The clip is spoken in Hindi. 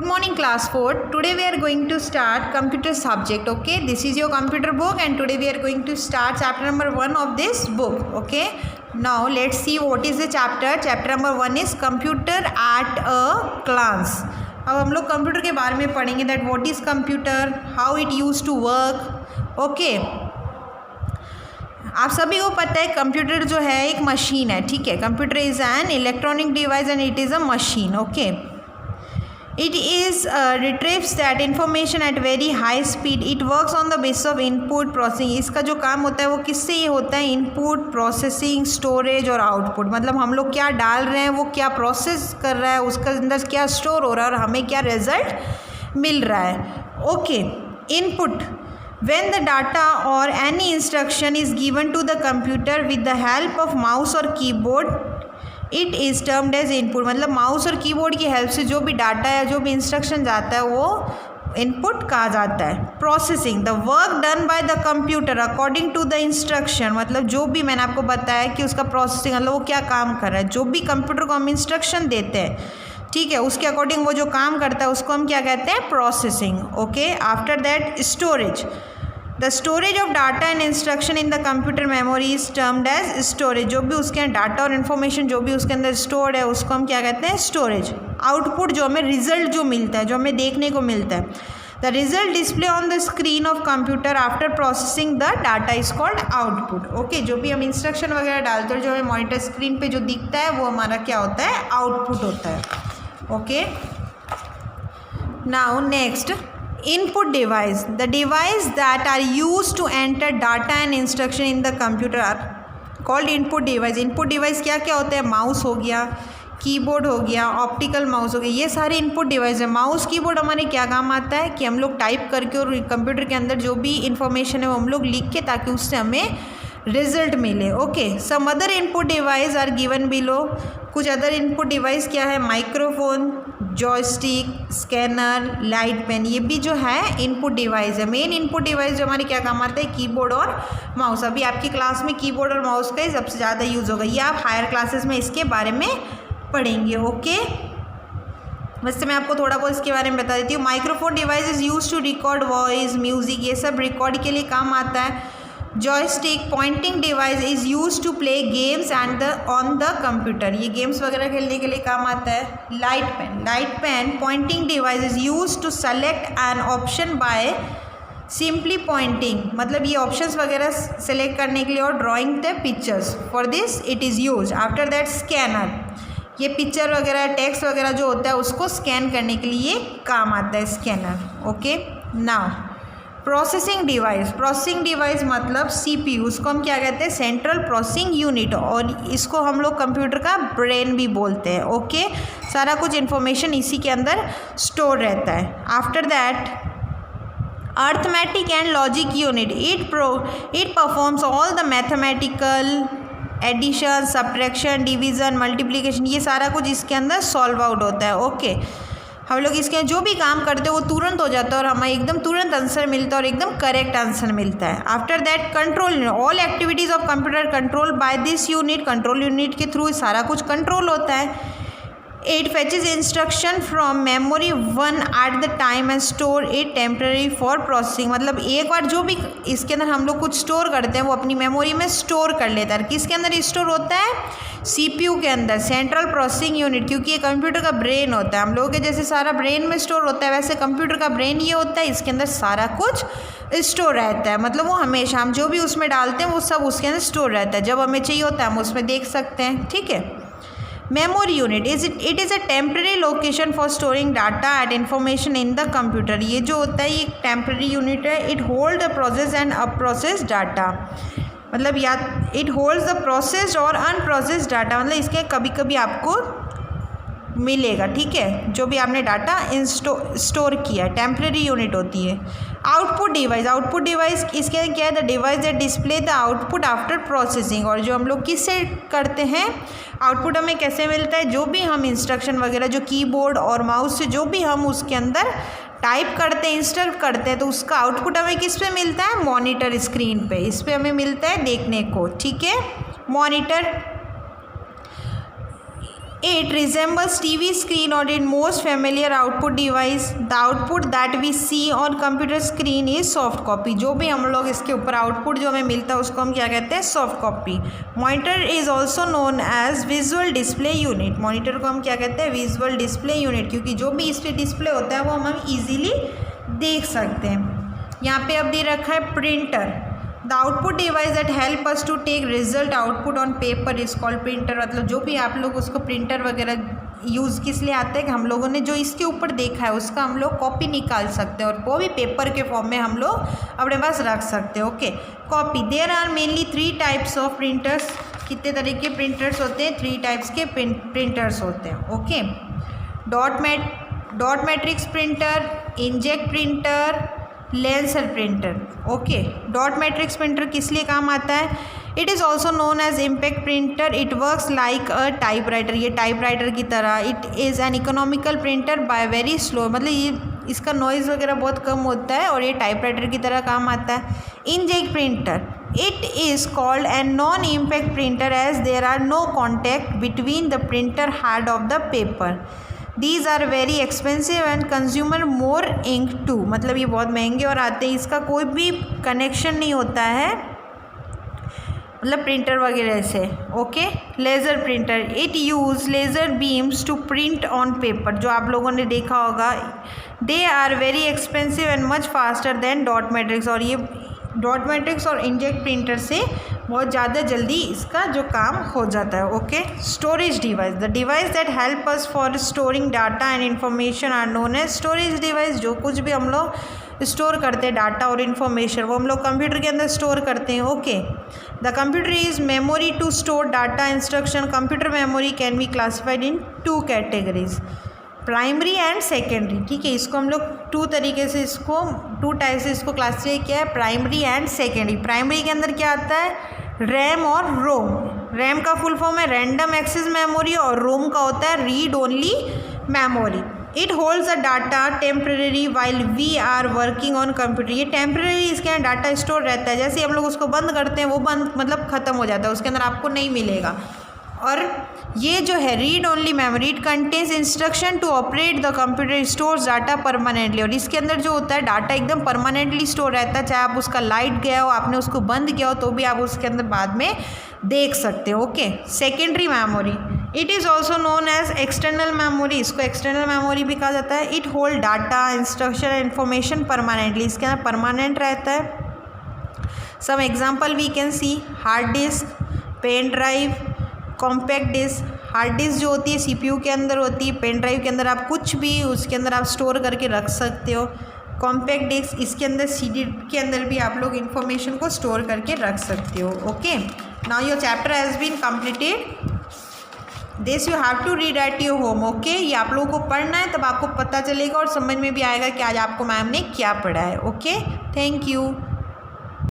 Good morning class 4. Today we are going to start computer subject. Okay, this is your computer book and today we are going to start chapter number 1 of this book. Okay, now let's see what is the chapter. Chapter number 1 is computer at a glance. अब हम लोग कंप्यूटर के बारे में पढ़ेंगे that what is computer, how it used to work. Okay, आप सभी को पता है कंप्यूटर जो है एक मशीन है. ठीक है, computer is an electronic device and it is a machine. Okay, it is retrieves that information at very high speed. It works on the basis of input processing. इसका जो काम होता है वो किससे ये होता है? इनपुट, प्रोसेसिंग, स्टोरेज और आउटपुट. मतलब हम लोग क्या डाल रहे हैं, वो क्या प्रोसेस कर रहा है, उसके अंदर क्या स्टोर हो रहा है और हमें क्या रिजल्ट मिल रहा है. Okay, input when the data or any instruction is given to the computer with the help of mouse or keyboard, it is termed as input. मतलब माउस और कीबोर्ड की हेल्प से जो भी डाटा या जो भी इंस्ट्रक्शन जाता है वो इनपुट कहा जाता है. Processing the work done by the computer according to the instruction. मतलब जो भी मैंने आपको बताया कि उसका प्रोसेसिंग मतलब वो क्या काम कर रहा है, जो भी कंप्यूटर को हम इंस्ट्रक्शन देते हैं, ठीक है, उसके अकॉर्डिंग वो जो काम करता है उसको हम क्या कहते हैं? Processing. Okay, after that storage. The storage of data and instruction in the computer memory is termed as storage. जो भी उसके डाटा और इन्फॉर्मेशन जो भी उसके अंदर स्टोर्ड है उसको हम क्या कहते हैं? स्टोरेज. आउटपुट जो हमें रिजल्ट जो मिलता है, जो हमें देखने को मिलता है, the result display on the screen of computer after processing the data is called output. Okay, जो भी हम इंस्ट्रक्शन वगैरह डालते हैं जो हमें मॉनिटर स्क्रीन पे जो दिखता है वो हमारा क्या होता है? आउटपुट होता है. Okay, now next, input device. The device that are used to enter data and instruction in the computer are called input device. input device क्या क्या होते हैं? माउस हो गया, कीबोर्ड हो गया, ऑप्टिकल माउस हो गया, ये सारे इनपुट डिवाइस है. माउस कीबोर्ड हमारे क्या काम आता है कि हम लोग टाइप करके और कंप्यूटर के अंदर जो भी इंफॉर्मेशन है वो हम लोग लिख के ताकि उससे हमें रिजल्ट मिले. Okay, some other input device are given below. कुछ अदर इनपुट डिवाइस क्या है? Microphone, joystick, scanner, light pen, ये भी जो है इनपुट डिवाइस है. मेन इनपुट डिवाइस जो हमारे क्या काम आता है? कीबोर्ड और माउस. अभी आपकी क्लास में कीबोर्ड और माउस का ही सबसे ज़्यादा यूज़ होगा. ये आप हायर क्लासेस में इसके बारे में पढ़ेंगे. ओके, वैसे मैं आपको थोड़ा बहुत इसके बारे में बता देती हूँ. Microphone device is use to record voice, music, ये सब रिकॉर्ड के लिए काम आता है. Joystick pointing device is use to play games and on the computer, ये गेम्स वगैरह खेलने के लिए काम आता है. Light pen pointing device is use to select an option by simply pointing. मतलब ये ऑप्शंस वगैरह सेलेक्ट करने के लिए और drawing the pictures. For this it is use. After that scanner, ये पिक्चर वगैरह टेक्स्ट वगैरह जो होता है उसको स्कैन करने के लिए काम आता है scanner. Okay, now processing device मतलब सीपीयू, उसको हम क्या कहते हैं? सेंट्रल प्रोसेसिंग यूनिट, और इसको हम लोग कंप्यूटर का ब्रेन भी बोलते हैं. ओके, सारा कुछ इन्फॉर्मेशन इसी के अंदर स्टोर रहता है. After that arithmetic and logic unit. It performs all the mathematical addition, subtraction, division, multiplication, ये सारा कुछ इसके अंदर सॉल्व आउट होता है. ओके, हम लोग इसके जो भी काम करते हैं वो तुरंत हो जाता है और हमें एकदम तुरंत आंसर मिलता है और एकदम करेक्ट आंसर मिलता है. After that control unit. All activities of computer control by this unit. Control unit के थ्रू सारा कुछ कंट्रोल होता है. It fetches instruction from memory one at the time and store it temporary for processing. मतलब एक बार जो भी इसके अंदर हम लोग कुछ स्टोर करते हैं वो अपनी मेमोरी में स्टोर कर लेता है. किसके अंदर स्टोर होता है? सीपीयू के अंदर, सेंट्रल प्रोसेसिंग यूनिट, क्योंकि ये कंप्यूटर का ब्रेन होता है. हम लोगों के जैसे सारा ब्रेन में स्टोर होता है वैसे कंप्यूटर का ब्रेन ये होता है, इसके अंदर सारा कुछ स्टोर रहता है. मतलब वो हमेशा हम जो भी उसमें डालते हैं वो सब उसके अंदर स्टोर रहता है. जब हमें चाहिए होता है हम उसमें देख सकते हैं. ठीक है. Memory unit it is a temporary location for storing data and information in the computer. ये जो होता है ये एक टेम्प्रेरी यूनिट है. It hold the process and unprocessed data. मतलब या इट होल्ड्स द प्रोसेस्ड और अनप्रोसेस्ड डाटा. मतलब इसके कभी कभी आपको मिलेगा. ठीक है, जो भी आपने डाटा स्टोर किया है, टेम्प्रेरी यूनिट होती है. आउटपुट डिवाइस इसके क्या है? The device that display the output after processing. और जो हम लोग किससे करते हैं? आउटपुट हमें कैसे मिलता है? जो भी हम इंस्ट्रक्शन वगैरह जो कीबोर्ड और माउस से जो भी हम उसके अंदर टाइप करते हैं, इंस्ट्रक्ट करते हैं, तो उसका आउटपुट हमें किस पे मिलता है? मॉनिटर स्क्रीन पे. इस पे हमें मिलता है देखने को. ठीक है, monitor It resembles TV screen or its most familiar output device. The output that we see on computer screen is soft copy. जो भी हम लोग इसके ऊपर आउटपुट जो हमें मिलता है उसको हम क्या कहते हैं, soft copy. Monitor is also known as visual display unit. Monitor को हम क्या कहते हैं, विजुअल डिस्प्ले यूनिट, क्योंकि जो भी इस पर डिस्प्ले होता है वो हम ईजिली देख सकते हैं. यहाँ पे अब दे रखा है printer. The output device that help us to take result output on paper is called printer. मतलब जो भी आप लोग उसको प्रिंटर वगैरह यूज़ किस लिए आता है कि हम लोगों ने जो इसके ऊपर देखा है उसका हम लोग कॉपी निकाल सकते हैं और वो भी पेपर के फॉर्म में हम लोग अपने पास रख सकते हैं. Okay, copy. There are mainly 3 types of printers. कितने तरह के प्रिंटर्स होते हैं, 3 टाइप्स के प्रिंटर्स होते हैं. Okay, dot matrix printer, inkjet printer, laser printer. Okay, dot matrix printer किस लिए काम आता है, it is also known as impact printer. It works like a typewriter. ये टाइप राइटर की तरह. It is an economical printer by very slow. मतलब ये इसका नॉइज़ वगैरह बहुत कम होता है और ये टाइप राइटर की तरह काम आता है. Inkjet printer, it is called an non impact printer as there are no contact between the printer head of the paper. These are very expensive and consumer more ink too. मतलब ये बहुत महंगे और आते हैं, इसका कोई भी कनेक्शन नहीं होता है मतलब प्रिंटर वगैरह से. Okay, laser printer, it use laser beams to print on paper. जो आप लोगों ने देखा होगा, they are very expensive and much faster than dot matrix. और ये डॉट मैट्रिक्स और इंकजेट प्रिंटर से बहुत ज़्यादा जल्दी इसका जो काम हो जाता है. Okay, storage device, the device that help us for storing data and information are known as storage device. जो कुछ भी हम लोग स्टोर करते हैं डाटा और इन्फॉर्मेशन वो हम लोग कंप्यूटर के अंदर स्टोर करते हैं. Okay, the computer is memory to store data instruction. Computer memory can be classified in 2 categories, primary and secondary. ठीक है, इसको हम लोग 2 तरीके से इसको 2 टाइप से इसको क्लासीफाई किया है, प्राइमरी एंड सेकेंडरी. प्राइमरी के अंदर क्या आता है, रैम और रोम. रैम का फुल फॉर्म है रैंडम एक्सेस मेमोरी और रोम का होता है read only memory. It holds a data temporary while we are working on computer. ये टेम्प्रेरी इसके अंदर डाटा स्टोर रहता है. जैसे हम लोग उसको बंद करते हैं वो बंद मतलब ख़त्म हो जाता है, उसके अंदर आपको नहीं मिलेगा. और ये जो है read only memory, it contains instruction to operate the computer, stores data permanently. और इसके अंदर जो होता है डाटा एकदम परमानेंटली स्टोर रहता है, चाहे आप उसका लाइट गया हो, आपने उसको बंद किया हो तो भी आप उसके अंदर बाद में देख सकते हो. Okay, secondary memory, it is also known as external memory. इसको एक्सटर्नल मेमोरी भी कहा जाता है. It hold data instruction information permanently. इसके अंदर परमानेंट रहता है. Some example we can see, hard disk, pen drive, compact disk. Hard disk जो होती है CPU के अंदर होती है, पेन ड्राइव के अंदर आप कुछ भी उसके अंदर आप स्टोर करके रख सकते हो. कॉम्पैक्ट डिस्क, इसके अंदर CD के अंदर भी आप लोग इन्फॉर्मेशन को स्टोर करके रख सकते हो. Okay, now your chapter has been completed. This you have to read at your home. Okay, ये आप लोगों को पढ़ना है, तब आपको पता चलेगा और समझ में भी आएगा कि आज आपको मैम ने क्या पढ़ा है. Okay, thank you.